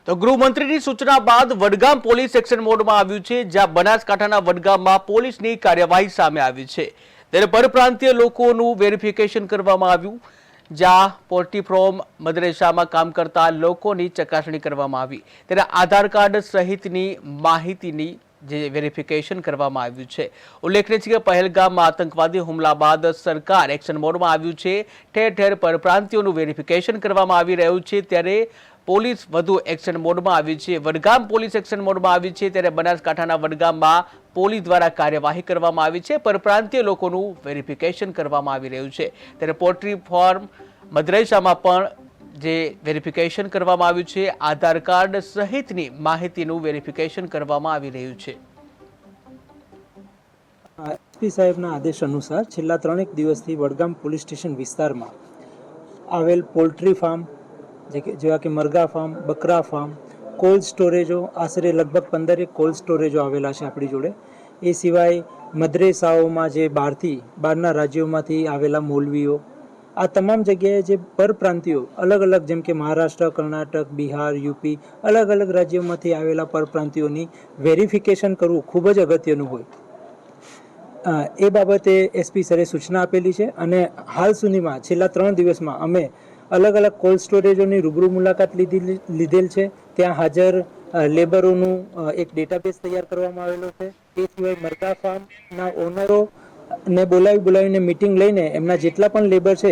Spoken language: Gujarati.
તો ગૃહમંત્રીની સૂચના બાદ વડગામ પોલીસ એક્શન મોડમાં આવ્યું છે, જ્યાં બનાસકાંઠાના વડગામમાં પોલીસની કાર્યવાહી સામે આવી છે। ત્યારે પરપ્રાંતીય લોકોનું વેરિફિકેશન કરવામાં આવ્યું, જ્યાં પોલ્ટ્રી ફાર્મ મદરેસામાં કામ કરતા લોકોની ચકાસણી કરવામાં આવી। ત્યારે આધાર કાર્ડ સહિતની માહિતીની જે વેરિફિકેશન કરવામાં આવ્યું છે। ઉલ્લેખનીય છે કે પહેલગામમાં આતંકવાદી હુમલા બાદ સરકાર એક્શન મોડમાં આવ્યું છે। ઠેર ઠેર પરપ્રાંતીયોનું વેરિફિકેશન કરવામાં આવી રહ્યું છે, ત્યારે પોલીસ વધુ એક્શન મોડમાં આવી છે। વડગામ પોલીસ એક્શન મોડમાં આવી છે, ત્યારે બનાસકાંઠાના વડગામમાં પોલીસ દ્વારા કાર્યવાહી કરવામાં આવી છે। પરપ્રાંતીય લોકોનું વેરિફિકેશન કરવામાં આવી રહ્યું છે। ત્યારે પોલ્ટ્રી ફાર્મ મદરેસામાં પણ જે વેરિફિકેશન કરવામાં આવ્યું છે, આધાર કાર્ડ સહિતની માહિતીનું વેરિફિકેશન કરવામાં આવી રહ્યું છે। એસપી સાહેબના આદેશ અનુસાર છેલ્લા 3 દિવસથી વડગામ પોલીસ સ્ટેશન વિસ્તારમાં આવેલ પોલ્ટ્રી ફાર્મ જેવા કે મરઘા ફાર્મ, બકરા ફાર્મ, કોલ્ડ સ્ટોરેજો, આશરે લગભગ 15 કોલ્ડ સ્ટોરેજો આવેલા છે આપણી જોડે। એ સિવાય મદરેસાઓમાં જે બહારના રાજ્યોમાંથી આવેલા મૌલવીઓ, આ તમામ જગ્યાએ જે પરપ્રાંતિયો અલગ અલગ જેમ કે મહારાષ્ટ્ર, કર્ણાટક, બિહાર, યુપી અલગ અલગ રાજ્યોમાંથી આવેલા પરપ્રાંતિયોની વેરિફિકેશન કરવું ખૂબ જ અગત્યનું હોય, એ બાબતે એસપી સરે સૂચના આપેલી છે। અને હાલ સુધીમાં છેલ્લા 3 દિવસમાં અમે અલગ અલગ કોલ્ડ સ્ટોરેજોની રૂબરૂ મુલાકાત લીધેલ છે। ત્યાં હાજર લેબરોનું એક ડેટાબેઝ તૈયાર કરવામાં આવેલો છે। એ સિવાય મરઘા ફાર્મના ઓનરો ને બોલાવીને મીટિંગ લઈને એમના જેટલા પણ લેબર છે